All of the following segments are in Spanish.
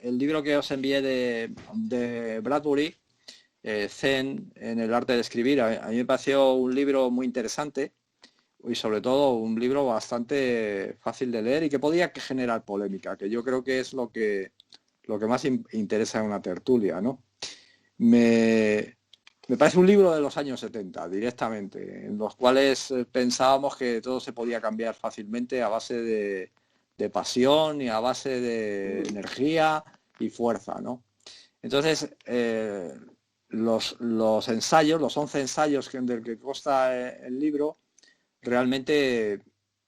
el libro que os envié de Bradbury, Zen en el arte de escribir, a mí me pareció un libro muy interesante y sobre todo un libro bastante fácil de leer y que podía generar polémica, que yo creo que es lo que más interesa en una tertulia, ¿no? Me parece un libro de los años 70, directamente, en los cuales pensábamos que todo se podía cambiar fácilmente a base de pasión y a base de energía y fuerza, ¿no? Entonces, los ensayos, los 11 ensayos del que consta el libro, realmente,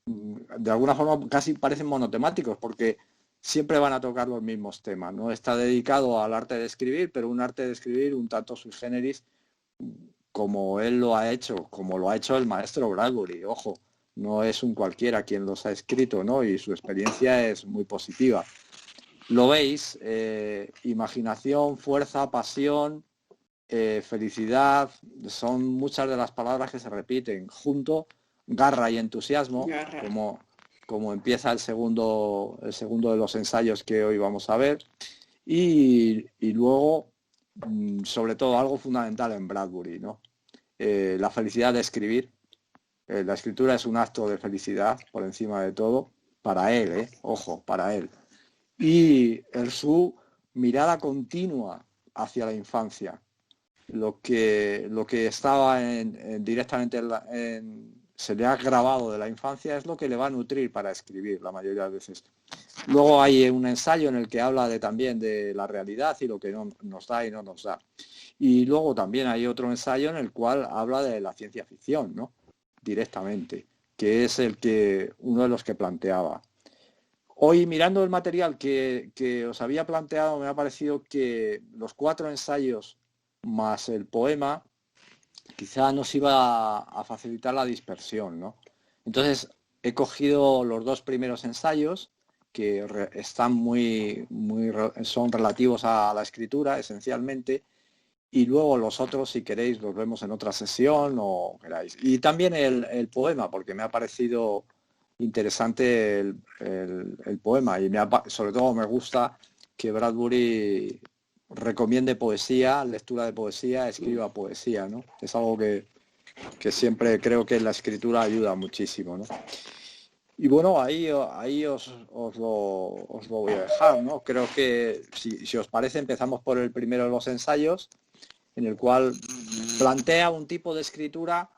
de alguna forma, casi parecen monotemáticos, porque siempre van a tocar los mismos temas, ¿no? Está dedicado al arte de escribir, pero un arte de escribir un tanto sui generis, como él lo ha hecho, como lo ha hecho el maestro Bradbury. Ojo, no es un cualquiera quien los ha escrito, ¿no? Y su experiencia es muy positiva. Lo veis, imaginación, fuerza, pasión, felicidad, son muchas de las palabras que se repiten. Junto, garra y entusiasmo, como empieza el segundo de los ensayos que hoy vamos a ver. Y luego, sobre todo, algo fundamental en Bradbury, ¿no? La felicidad de escribir. La escritura es un acto de felicidad por encima de todo, para él, ojo, para él. Y su mirada continua hacia la infancia, lo que estaba directamente se le ha grabado de la infancia es lo que le va a nutrir para escribir la mayoría de veces. Luego hay un ensayo en el que habla también de la realidad y lo que no nos da y no nos da. Y luego también hay otro ensayo en el cual habla de la ciencia ficción, ¿no? Directamente, que es uno de los que planteaba. Hoy, mirando el material que os había planteado, me ha parecido que los 4 ensayos más el poema quizá nos iba a facilitar la dispersión, ¿no? Entonces, he cogido los 2 primeros ensayos, que están son relativos a la escritura, esencialmente, y luego los otros, si queréis, los vemos en otra sesión o queráis. Y también el poema, porque me ha parecido interesante el poema y sobre todo me gusta que Bradbury recomiende poesía, lectura de poesía, escriba poesía, ¿no? Es algo que siempre creo que en la escritura ayuda muchísimo, ¿no? Y bueno, ahí os lo voy a dejar, ¿no? Creo que, si os parece, empezamos por el primero de los ensayos, en el cual plantea un tipo de escritura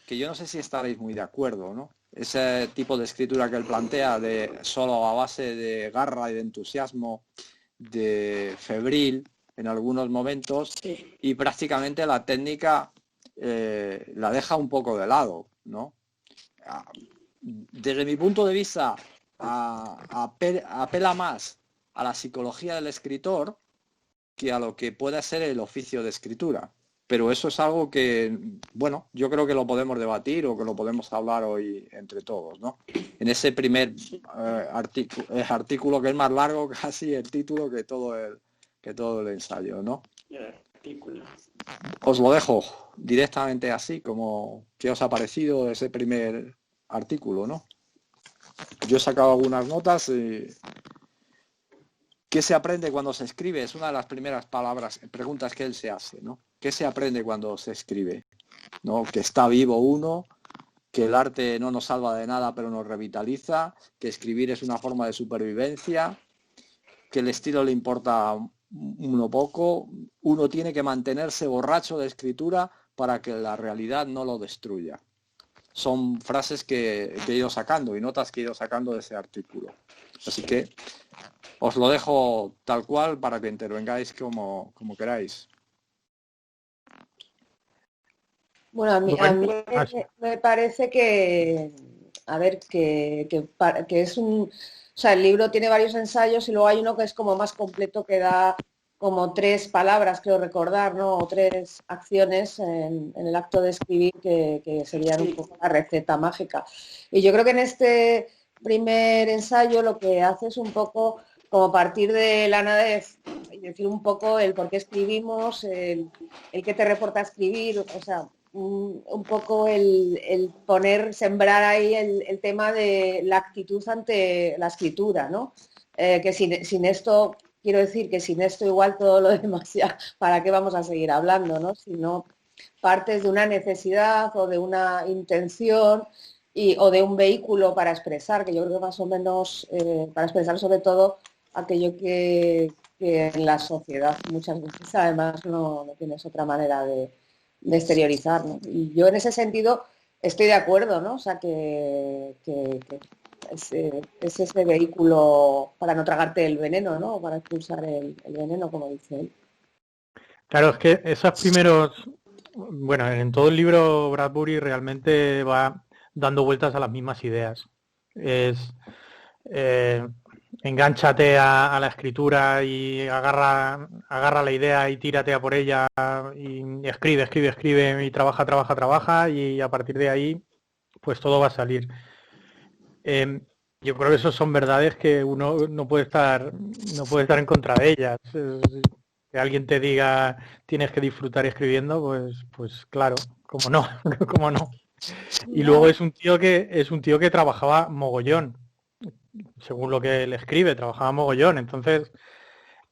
que yo no sé si estaréis muy de acuerdo, ¿no? Ese tipo de escritura que él plantea, de solo a base de garra y de entusiasmo, de febril en algunos momentos, sí. Y prácticamente la técnica la deja un poco de lado, ¿no? Desde mi punto de vista, apela más a la psicología del escritor que a lo que pueda ser el oficio de escritura. Pero eso es algo que, bueno, yo creo que lo podemos debatir o que lo podemos hablar hoy entre todos, ¿no? En ese primer artículo que es más largo casi el título que todo el ensayo, ¿no? Os lo dejo directamente así, como que os ha parecido ese primer artículo, ¿no? Yo he sacado algunas notas y... ¿Qué se aprende cuando se escribe? Es una de las primeras preguntas que él se hace, ¿no? ¿Qué se aprende cuando se escribe? ¿No? Que está vivo uno, que el arte no nos salva de nada pero nos revitaliza, que escribir es una forma de supervivencia, que el estilo le importa uno poco, uno tiene que mantenerse borracho de escritura para que la realidad no lo destruya. Son frases que he ido sacando y notas que he ido sacando de ese artículo. Así que os lo dejo tal cual para que intervengáis como queráis. Bueno, a mí me parece que, a ver, que es un... O sea, el libro tiene varios ensayos y luego hay uno que es como más completo, que da como 3 palabras, creo recordar, ¿no? O 3 acciones en el acto de escribir que serían un poco la receta mágica. Y yo creo que en este primer ensayo lo que hace es un poco como partir de la nada y decir un poco el por qué escribimos, el qué te reporta escribir, o sea, un poco el sembrar ahí el tema de la actitud ante la escritura, ¿no? Que sin esto quiero decir que sin esto igual todo lo demás ya, ¿para qué vamos a seguir hablando, no? Si no partes de una necesidad o de una intención o de un vehículo para expresar, que yo creo que más o menos, para expresar sobre todo aquello que en la sociedad muchas veces además no tienes otra manera de exteriorizar, ¿no? Y yo en ese sentido estoy de acuerdo, ¿no? O sea, que es ese vehículo para no tragarte el veneno, ¿no? Para expulsar el veneno, como dice él. Claro, es que esos primeros... Bueno, en todo el libro Bradbury realmente va dando vueltas a las mismas ideas. Es... engánchate a la escritura y agarra la idea y tírate a por ella y escribe y trabaja y a partir de ahí pues todo va a salir. Yo creo que eso son verdades que uno no puede estar en contra de ellas. Que alguien te diga tienes que disfrutar escribiendo, pues claro, cómo no, cómo no. Y luego es un tío que trabajaba mogollón. Según lo que él escribe, trabajaba mogollón. Entonces,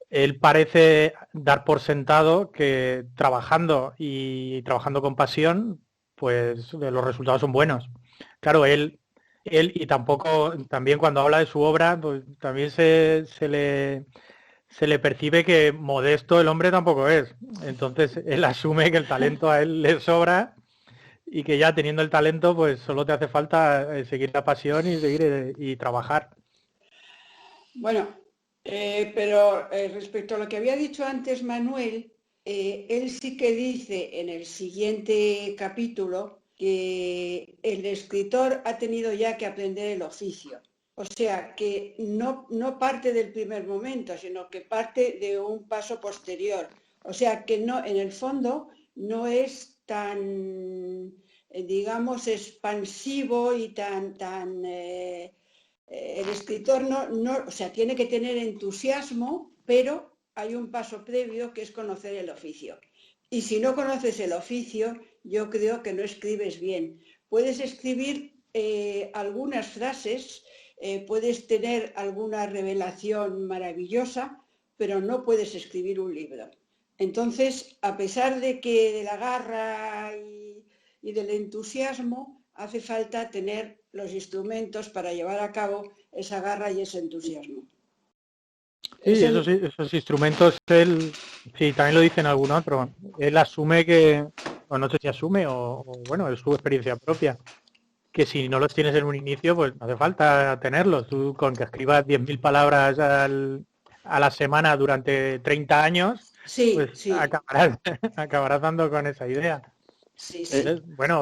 él parece dar por sentado que trabajando con pasión, pues los resultados son buenos. Claro, él y también cuando habla de su obra, pues también se le percibe que modesto el hombre tampoco es. Entonces, él asume que el talento a él le sobra y que ya teniendo el talento, pues solo te hace falta seguir la pasión y seguir y trabajar. Bueno, pero respecto a lo que había dicho antes Manuel, él sí que dice en el siguiente capítulo que el escritor ha tenido ya que aprender el oficio. O sea, que no parte del primer momento, sino que parte de un paso posterior. O sea, que no, en el fondo no es tan, digamos, expansivo y tan el escritor o sea, tiene que tener entusiasmo, pero hay un paso previo que es conocer el oficio. Y si no conoces el oficio, yo creo que no escribes bien. Puedes escribir algunas frases, puedes tener alguna revelación maravillosa, pero no puedes escribir un libro. Entonces, a pesar de la garra y del entusiasmo, hace falta tener los instrumentos para llevar a cabo esa garra y ese entusiasmo. Sí, esos instrumentos él, sí, también lo dice en algún otro. Él asume que, o no sé si asume, o bueno, es su experiencia propia, que si no los tienes en un inicio, pues no hace falta tenerlos. Tú con que escribas 10.000 palabras a la semana durante 30 años, sí, pues sí. acabarás dando con esa idea. Sí, sí. Bueno,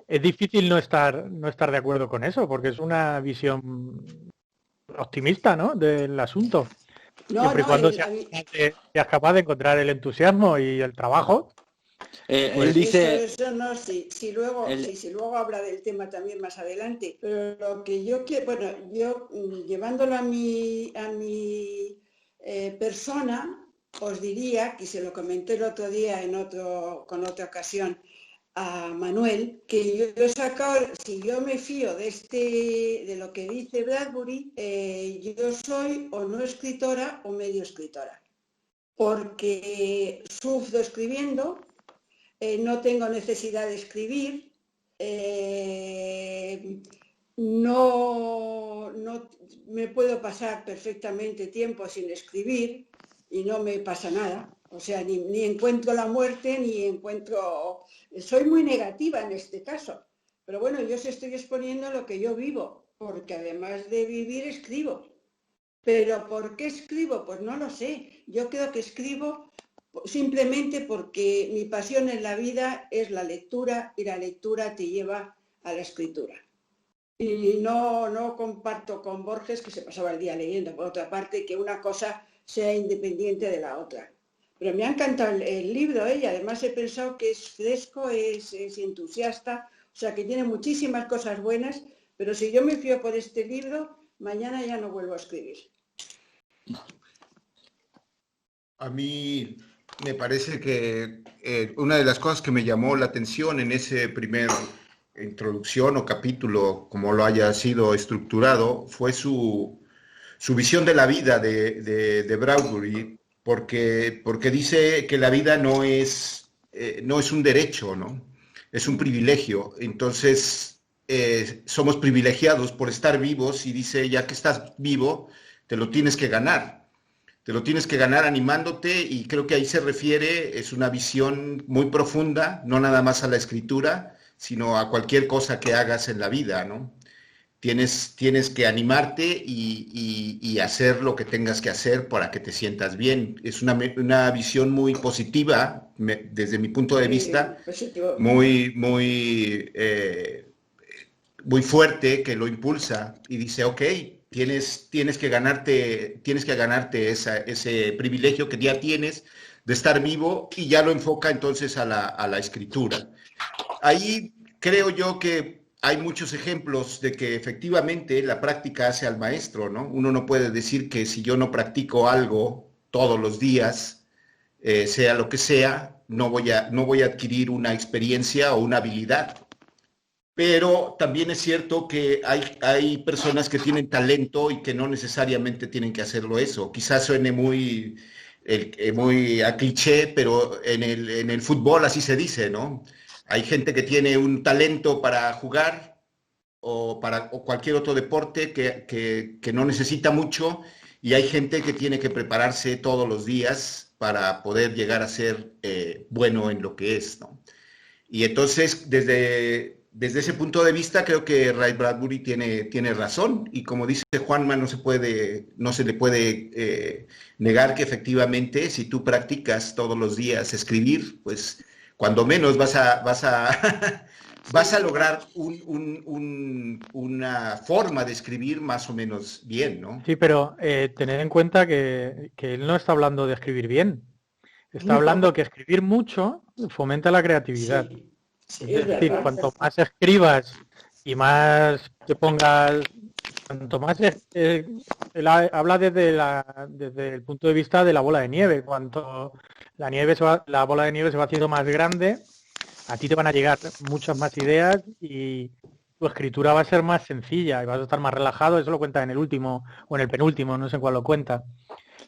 es difícil no estar de acuerdo con eso, porque es una visión optimista, ¿no?, del asunto. Siempre y cuando seas capaz de encontrar el entusiasmo y el trabajo. Él dice... Eso no, sí. Si luego habla del tema también más adelante. Pero lo que yo quiero, bueno, yo llevándolo a mi persona, os diría, que se lo comenté el otro día con otra ocasión a Manuel, que yo he sacado, si yo me fío de lo que dice Bradbury, yo soy o no escritora o medio escritora, porque sufro escribiendo, no tengo necesidad de escribir, no me puedo pasar perfectamente tiempo sin escribir y no me pasa nada. O sea, ni encuentro la muerte, ni encuentro... Soy muy negativa en este caso. Pero bueno, yo os estoy exponiendo lo que yo vivo, porque además de vivir, escribo. ¿Pero por qué escribo? Pues no lo sé. Yo creo que escribo simplemente porque mi pasión en la vida es la lectura y la lectura te lleva a la escritura. Y no comparto con Borges, que se pasaba el día leyendo, por otra parte, que una cosa sea independiente de la otra. Pero me ha encantado el libro, y además he pensado que es fresco, es entusiasta, o sea que tiene muchísimas cosas buenas, pero si yo me fío por este libro, mañana ya no vuelvo a escribir. A mí me parece que una de las cosas que me llamó la atención en ese primer introducción o capítulo, como lo haya sido estructurado, fue su su visión de la vida de Bradbury, porque dice que la vida no es un derecho, ¿no? Es un privilegio. Entonces, somos privilegiados por estar vivos y dice, ya que estás vivo, te lo tienes que ganar. Te lo tienes que ganar animándote y creo que ahí se refiere, es una visión muy profunda, no nada más a la escritura, sino a cualquier cosa que hagas en la vida, ¿no? Tienes que animarte y hacer lo que tengas que hacer para que te sientas bien. Es una visión muy positiva, desde mi punto de vista, muy fuerte, que lo impulsa y dice, ok, tienes que ganarte ese privilegio que ya tienes de estar vivo, y ya lo enfoca entonces a la escritura. Ahí creo yo que hay muchos ejemplos de que efectivamente la práctica hace al maestro, ¿no? Uno no puede decir que si yo no practico algo todos los días, sea lo que sea, no voy a adquirir una experiencia o una habilidad. Pero también es cierto que hay personas que tienen talento y que no necesariamente tienen que hacerlo eso. Quizás suene muy a cliché, pero en el fútbol así se dice, ¿no? Hay gente que tiene un talento para jugar o cualquier otro deporte que no necesita mucho, y hay gente que tiene que prepararse todos los días para poder llegar a ser bueno en lo que es, ¿no? Y entonces, desde ese punto de vista, creo que Ray Bradbury tiene razón, y como dice Juanma, no se le puede negar que efectivamente, si tú practicas todos los días escribir, pues cuando menos vas a lograr una forma de escribir más o menos bien, ¿no? Sí, pero tener en cuenta que él no está hablando de escribir bien. Está hablando que escribir mucho fomenta la creatividad. Sí, es decir, cuanto más escribas y más te pongas, cuanto más él habla desde el punto de vista de la bola de nieve. Cuanto la bola de nieve se va haciendo más grande, a ti te van a llegar muchas más ideas y tu escritura va a ser más sencilla y vas a estar más relajado. Eso lo cuenta en el último o en el penúltimo, no sé en cuál lo cuenta.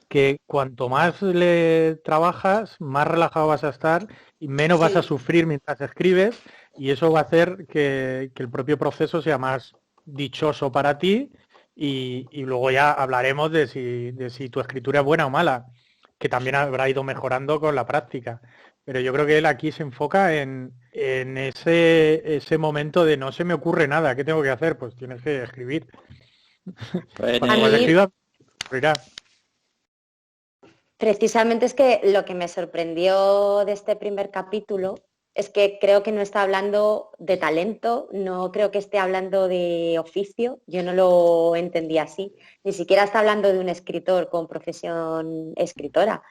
Que cuanto más le trabajas, más relajado vas a estar y menos vas a sufrir mientras escribes, y eso va a hacer que el propio proceso sea más dichoso para ti, y luego ya hablaremos de si tu escritura es buena o mala, que también habrá ido mejorando con la práctica. Pero yo creo que él aquí se enfoca en ese momento de no se me ocurre nada, ¿qué tengo que hacer? Pues tienes que escribir. Cuando más escribas, ocurrirá. Precisamente es que lo que me sorprendió de este primer capítulo es que creo que no está hablando de talento, no creo que esté hablando de oficio, yo no lo entendí así, ni siquiera está hablando de un escritor con profesión escritora.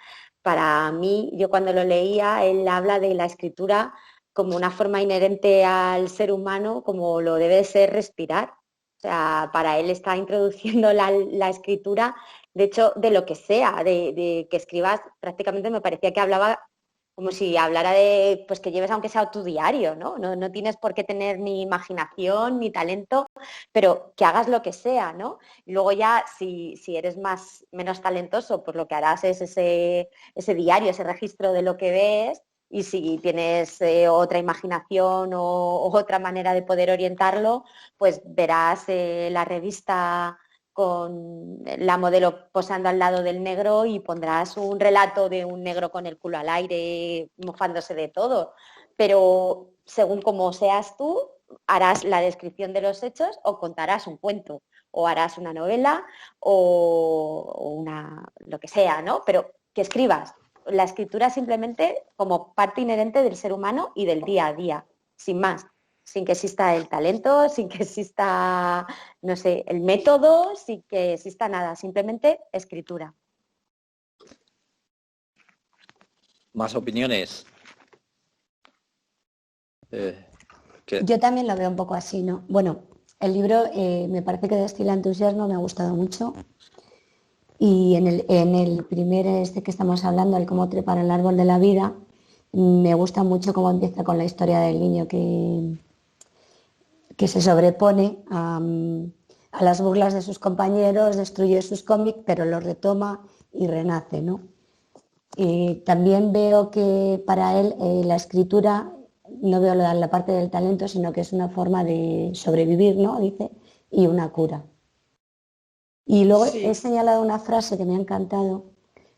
Para mí, yo cuando lo leía, él habla de la escritura como una forma inherente al ser humano, como lo debe ser respirar. O sea, para él está introduciendo la escritura, de hecho, de lo que sea, de que escribas, prácticamente me parecía que hablaba como si hablara de, pues que lleves aunque sea tu diario, ¿no? No tienes por qué tener ni imaginación ni talento, pero que hagas lo que sea, ¿no? Y luego ya, si eres menos talentoso, pues lo que harás es ese diario, ese registro de lo que ves, y si tienes otra imaginación o otra manera de poder orientarlo, pues verás la revista con la modelo posando al lado del negro y pondrás un relato de un negro con el culo al aire, mofándose de todo. Pero según como seas tú, harás la descripción de los hechos o contarás un cuento o harás una novela o lo que sea, ¿no? Pero que escribas. La escritura simplemente como parte inherente del ser humano y del día a día, sin más. Sin que exista el talento, sin que exista, no sé, el método, sin que exista nada, simplemente escritura. ¿Más opiniones? Yo también lo veo un poco así, ¿no? Bueno, el libro me parece que destila entusiasmo, me ha gustado mucho. Y en el primer que estamos hablando, el cómo trepar el árbol de la vida, me gusta mucho cómo empieza con la historia del niño que se sobrepone a las burlas de sus compañeros, destruye sus cómics, pero los retoma y renace, ¿no? También veo que para él la escritura, no veo la parte del talento, sino que es una forma de sobrevivir, ¿no? Dice, y una cura. Y luego he señalado una frase que me ha encantado,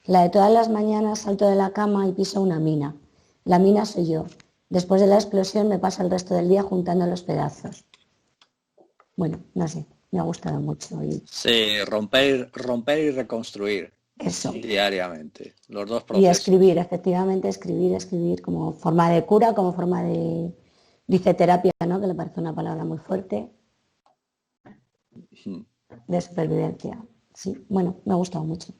la de todas las mañanas salto de la cama y piso una mina. La mina soy yo. Después de la explosión me pasa el resto del día juntando los pedazos. Bueno, no sé, me ha gustado mucho. Sí, romper y reconstruir. Eso. Diariamente, los dos procesos. Y escribir, efectivamente, escribir como forma de cura, como forma de, dice terapia, ¿no? Que le parece una palabra muy fuerte. De supervivencia. Sí, bueno, me ha gustado mucho.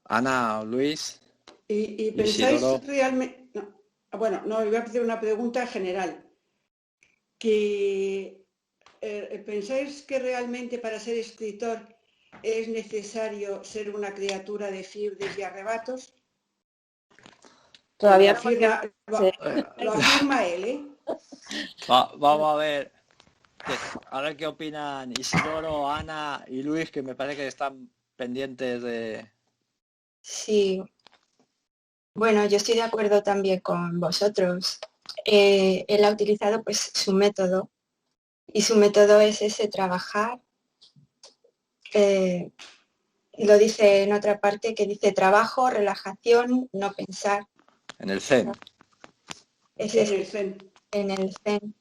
Ana, Luis. ¿Y pensáis realmente? No, bueno, no, iba a hacer una pregunta general. ¿Pensáis que realmente para ser escritor es necesario ser una criatura de fibres y arrebatos? Todavía lo afirma él, ¿eh? Vamos a ver qué opinan Isidoro, Ana y Luis, que me parece que están pendientes de... Sí, bueno, yo estoy de acuerdo también con vosotros. Él ha utilizado pues su método, y su método es ese, trabajar. Lo dice en otra parte, que dice trabajo, relajación, no pensar. En el Zen. En el Zen.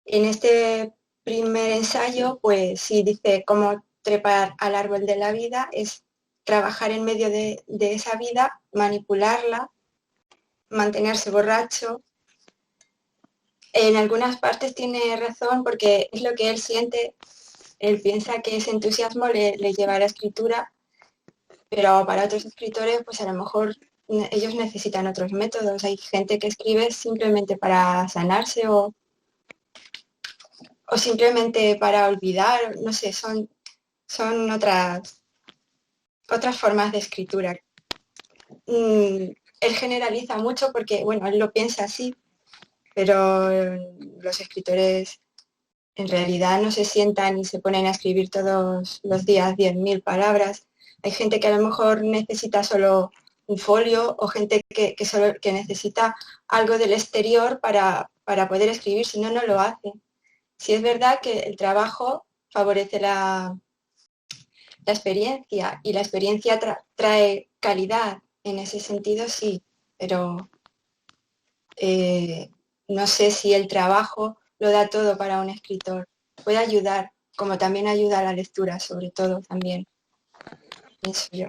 En este primer ensayo, pues sí dice cómo trepar al árbol de la vida, es trabajar en medio de esa vida, manipularla, mantenerse borracho. En algunas partes tiene razón porque es lo que él siente. Él piensa que ese entusiasmo le lleva a la escritura, pero para otros escritores, pues a lo mejor ellos necesitan otros métodos. Hay gente que escribe simplemente para sanarse o simplemente para olvidar, no sé, son otras formas de escritura. Él generaliza mucho porque, bueno, él lo piensa así, pero los escritores en realidad no se sientan y se ponen a escribir todos los días 10.000 palabras. Hay gente que a lo mejor necesita solo un folio o gente que necesita algo del exterior para poder escribir, si no, no lo hace. Sí es verdad que el trabajo favorece la experiencia y la experiencia trae calidad. En ese sentido sí, pero no sé si el trabajo lo da todo para un escritor. Puede ayudar, como también ayuda a la lectura, sobre todo también, pienso yo.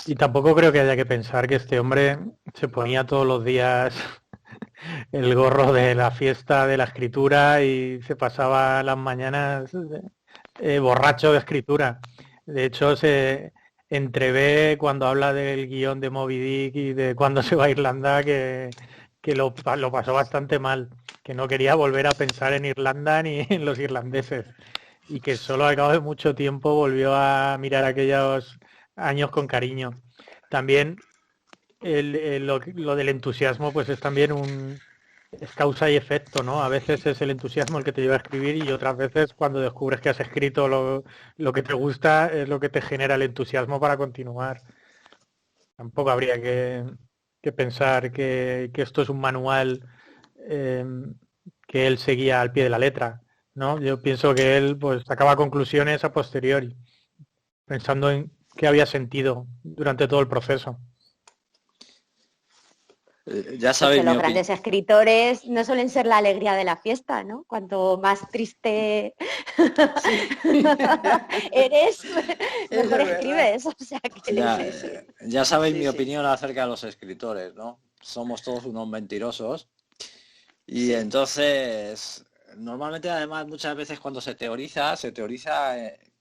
Y tampoco creo que haya que pensar que este hombre se ponía todos los días el gorro de la fiesta de la escritura y se pasaba las mañanas borracho de escritura. De hecho, se entrevé cuando habla del guión de Moby Dick y de cuando se va a Irlanda que lo pasó bastante mal, que no quería volver a pensar en Irlanda ni en los irlandeses y que solo al cabo de mucho tiempo volvió a mirar aquellos años con cariño. También lo del entusiasmo pues es también es causa y efecto, ¿no? A veces es el entusiasmo el que te lleva a escribir y otras veces cuando descubres que has escrito lo que te gusta es lo que te genera el entusiasmo para continuar. Tampoco habría que pensar que esto es un manual que él seguía al pie de la letra, ¿no? Yo pienso que él pues sacaba conclusiones a posteriori, pensando en qué había sentido durante todo el proceso. Ya sabéis, los grandes escritores no suelen ser la alegría de la fiesta, ¿no? Cuanto más triste eres, mejor escribes. O sea que... ya sabéis mi opinión acerca de los escritores, ¿no? Somos todos unos mentirosos. Y entonces, normalmente además muchas veces cuando se teoriza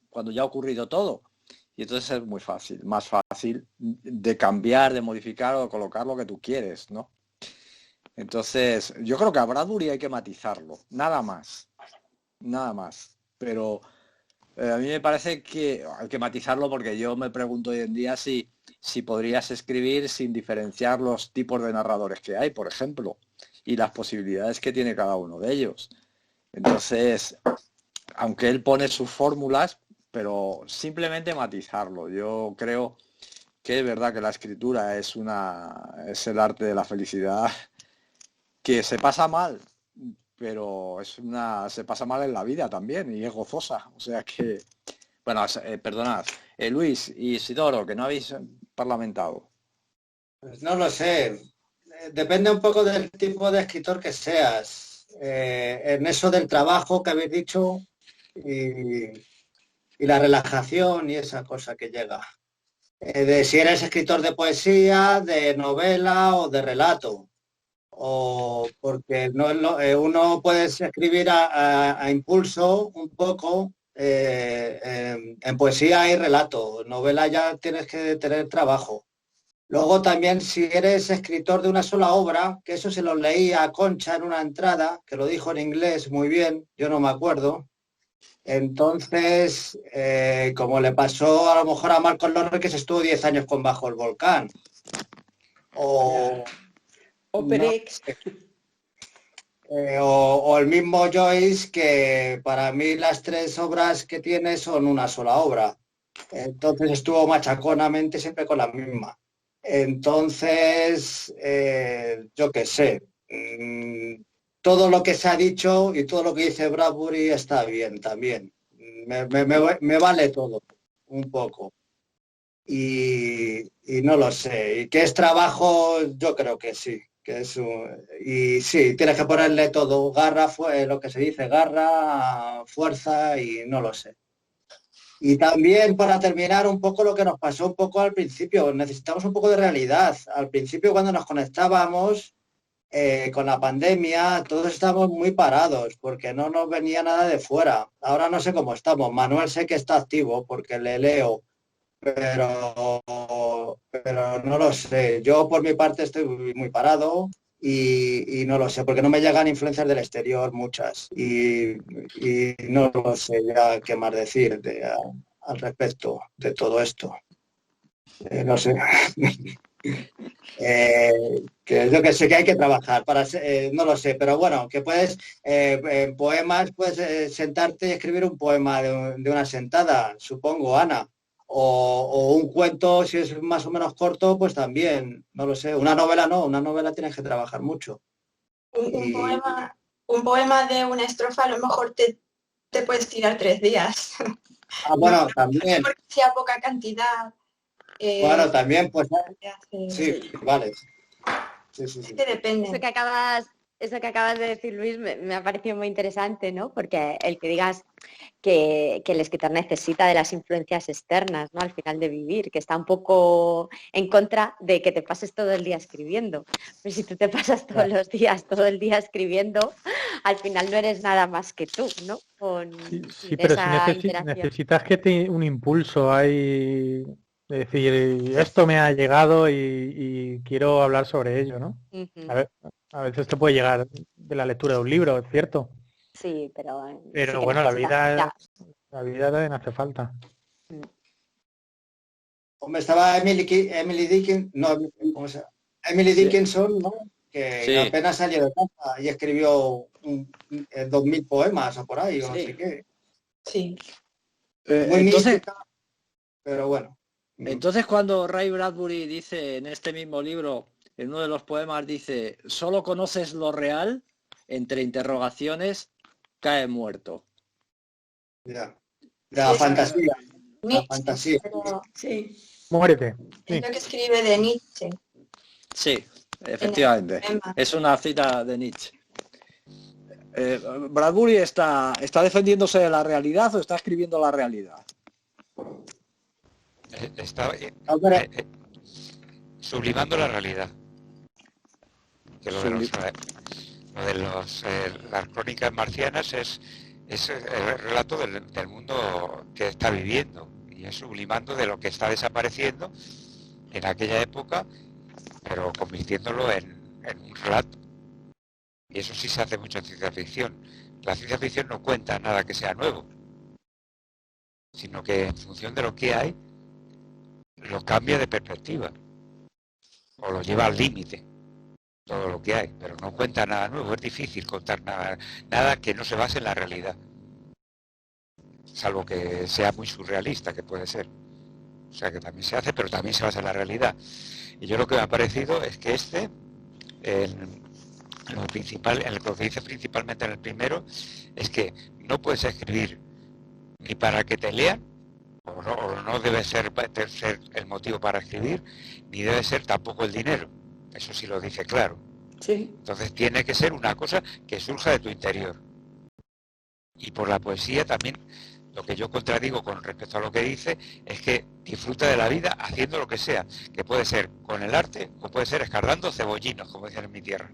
cuando ya ha ocurrido todo. Y entonces es muy fácil, más fácil de cambiar, de modificar o de colocar lo que tú quieres, ¿no? Entonces, yo creo que a Bradbury hay que matizarlo, nada más. Pero a mí me parece que hay que matizarlo porque yo me pregunto hoy en día si podrías escribir sin diferenciar los tipos de narradores que hay, por ejemplo, y las posibilidades que tiene cada uno de ellos. Entonces, aunque él pone sus fórmulas, pero simplemente matizarlo. Yo creo que es verdad que la escritura es el arte de la felicidad, que se pasa mal, pero se pasa mal en la vida también y es gozosa. O sea que, bueno, perdonad, Luis y Isidoro, que no habéis parlamentado. Pues no lo sé. Depende un poco del tipo de escritor que seas. En eso del trabajo que habéis dicho y la relajación y esa cosa que llega. De si eres escritor de poesía, de novela o de relato. O porque uno puede escribir a impulso un poco. En poesía hay relato. Novela ya tienes que tener trabajo. Luego también si eres escritor de una sola obra, que eso se lo leí a Concha en una entrada, que lo dijo en inglés muy bien, yo no me acuerdo. Entonces, como le pasó a lo mejor a Marcos Lorre, que se estuvo 10 años con Bajo el Volcán. O Perex. O el mismo Joyce, que para mí las 3 obras que tiene son una sola obra. Entonces estuvo machaconamente siempre con la misma. Entonces, yo qué sé, todo lo que se ha dicho y todo lo que dice Bradbury está bien también. Me vale todo, un poco. Y no lo sé. ¿Y qué es trabajo? Yo creo que sí. Y sí, tienes que ponerle todo, garra, lo que se dice, garra, fuerza y no lo sé. Y también para terminar un poco lo que nos pasó un poco al principio, necesitamos un poco de realidad. Al principio cuando nos conectábamos con la pandemia, todos estábamos muy parados porque no nos venía nada de fuera. Ahora no sé cómo estamos. Manuel sé que está activo porque le leo, pero no lo sé. Yo por mi parte estoy muy parado y no lo sé, porque no me llegan influencias del exterior muchas y no lo sé ya qué más decir al respecto de todo esto. No sé. Que yo que sé que hay que trabajar para no lo sé, pero bueno, que puedes en poemas puedes sentarte y escribir un poema de una sentada, supongo, Ana. O un cuento, si es más o menos corto, pues también, no lo sé. Una novela no, una novela tienes que trabajar mucho. Un poema de una estrofa a lo mejor te puedes tirar 3 días. Bueno, también. Porque sea poca cantidad. Bueno, también, pues sí, vale. Sí. Es que depende. Eso que acabas de decir, Luis, me ha parecido muy interesante, ¿no? Porque el que digas que el escritor necesita de las influencias externas, ¿no? Al final de vivir, que está un poco en contra de que te pases todo el día escribiendo. Pues si tú te pasas todos los días, todo el día escribiendo, al final no eres nada más que tú, ¿no? Sí, pero si necesitas un impulso ahí, de decir, esto me ha llegado y quiero hablar sobre ello, ¿no? Uh-huh. A veces te puede llegar de la lectura de un libro, ¿es cierto? Sí, pero sí, bueno, la vida también hace falta. Hombre, estaba Emily Dickinson, ¿no? Que sí, apenas salió de casa y escribió 2000 poemas o por ahí, o no sé qué. Sí. Muy entonces, mística, pero bueno. Entonces cuando Ray Bradbury dice en este mismo libro, en uno de los poemas dice, solo conoces lo real, entre interrogaciones, cae muerto. Ya. La fantasía. La fantasía. Sí. Muérete. Sí. Es lo que escribe de Nietzsche. Sí, efectivamente. Es una cita de Nietzsche. ¿Bradbury está defendiéndose de la realidad o está escribiendo la realidad? Está sublimando la realidad. Que las crónicas marcianas es el relato del mundo que está viviendo y es sublimando de lo que está desapareciendo en aquella época, pero convirtiéndolo en un relato. Y eso sí se hace mucho en ciencia ficción. La ciencia ficción no cuenta nada que sea nuevo, sino que en función de lo que hay, lo cambia de perspectiva o lo lleva al límite. todo lo que hay, pero no cuenta nada nuevo. Es difícil contar nada que no se base en la realidad, salvo que sea muy surrealista, que puede ser. O sea, que también se hace, pero también se basa en la realidad. Y yo lo que me ha parecido es que lo que dice principalmente en el primero, es que no puedes escribir ni para que te lean, o no debe ser el motivo para escribir, ni debe ser tampoco el dinero. Eso sí lo dice claro. Sí. Entonces tiene que ser una cosa que surja de tu interior. Y por la poesía también, lo que yo contradigo con respecto a lo que dice, es que disfruta de la vida haciendo lo que sea, que puede ser con el arte o puede ser escardando cebollinos, como dicen en mi tierra.